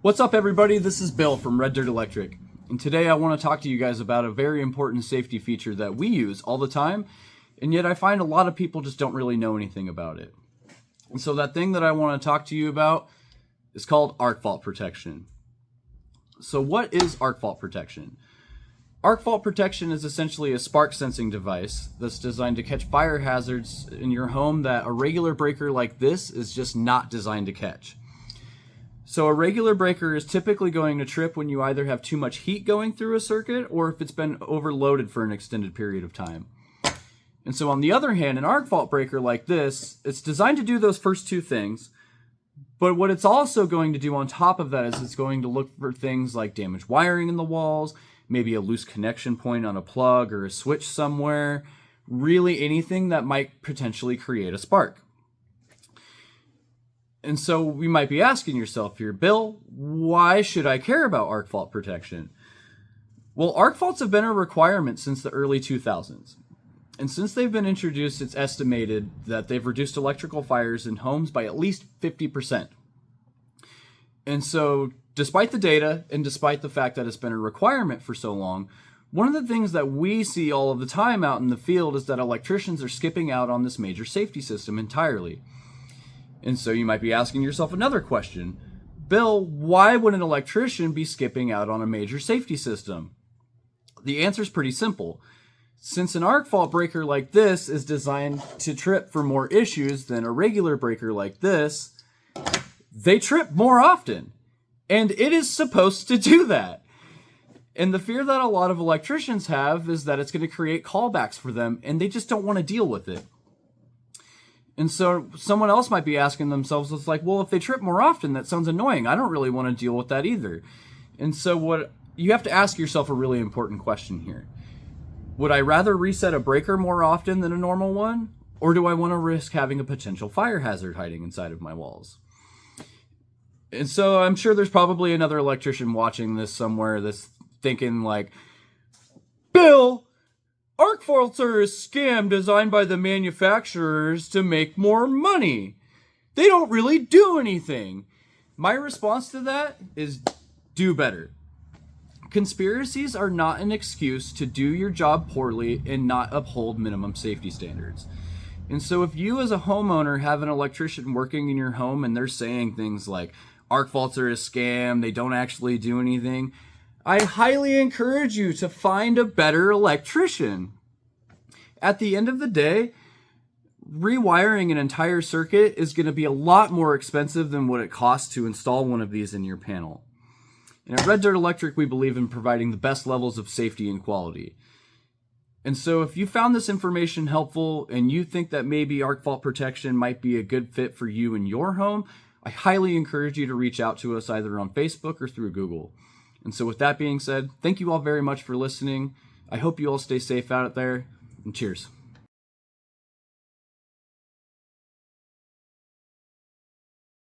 What's up, everybody? This is Bill from Red Dirt Electric, and today I want to talk to you guys about a very important safety feature that we use all the time, and yet I find a lot of people just don't really know anything about it. And so that thing that I want to talk to you about is called arc fault protection. So what is arc fault protection? Arc fault protection is essentially a spark sensing device that's designed to catch fire hazards in your home that a regular breaker like this is just not designed to catch. So a regular breaker is typically going to trip when you either have too much heat going through a circuit or if it's been overloaded for an extended period of time. And so on the other hand, an arc fault breaker like this, it's designed to do those first two things, but what it's also going to do on top of that is it's going to look for things like damaged wiring in the walls, maybe a loose connection point on a plug or a switch somewhere, really anything that might potentially create a spark. And so we might be asking yourself here, Bill, why should I care about arc fault protection? Well, arc faults have been a requirement since the early 2000s. And since they've been introduced, it's estimated that they've reduced electrical fires in homes by at least 50%. And so despite the data and despite the fact that it's been a requirement for so long, one of the things that we see all of the time out in the field is that electricians are skipping out on this major safety system entirely. And so you might be asking yourself another question. Bill, why would an electrician be skipping out on a major safety system? The answer is pretty simple. Since an arc fault breaker like this is designed to trip for more issues than a regular breaker like this, they trip more often. And it is supposed to do that. And the fear that a lot of electricians have is that it's going to create callbacks for them, and they just don't want to deal with it. And so someone else might be asking themselves, it's like, well, if they trip more often, that sounds annoying. I don't really want to deal with that either. And so what you have to ask yourself a really important question here. Would I rather reset a breaker more often than a normal one? Or do I want to risk having a potential fire hazard hiding inside of my walls? And so I'm sure there's probably another electrician watching this somewhere that's thinking like, Bill, arc faults are a scam designed by the manufacturers to make more money. They don't really do anything. My response to that is do better. Conspiracies are not an excuse to do your job poorly and not uphold minimum safety standards. And so if you as a homeowner have an electrician working in your home and they're saying things like arc faults are a scam, they don't actually do anything, I highly encourage you to find a better electrician. At the end of the day, rewiring an entire circuit is going to be a lot more expensive than what it costs to install one of these in your panel. And at Red Dirt Electric, we believe in providing the best levels of safety and quality. And so if you found this information helpful and you think that maybe arc fault protection might be a good fit for you in your home, I highly encourage you to reach out to us either on Facebook or through Google. And so with that being said, thank you all very much for listening. I hope you all stay safe out there, and cheers.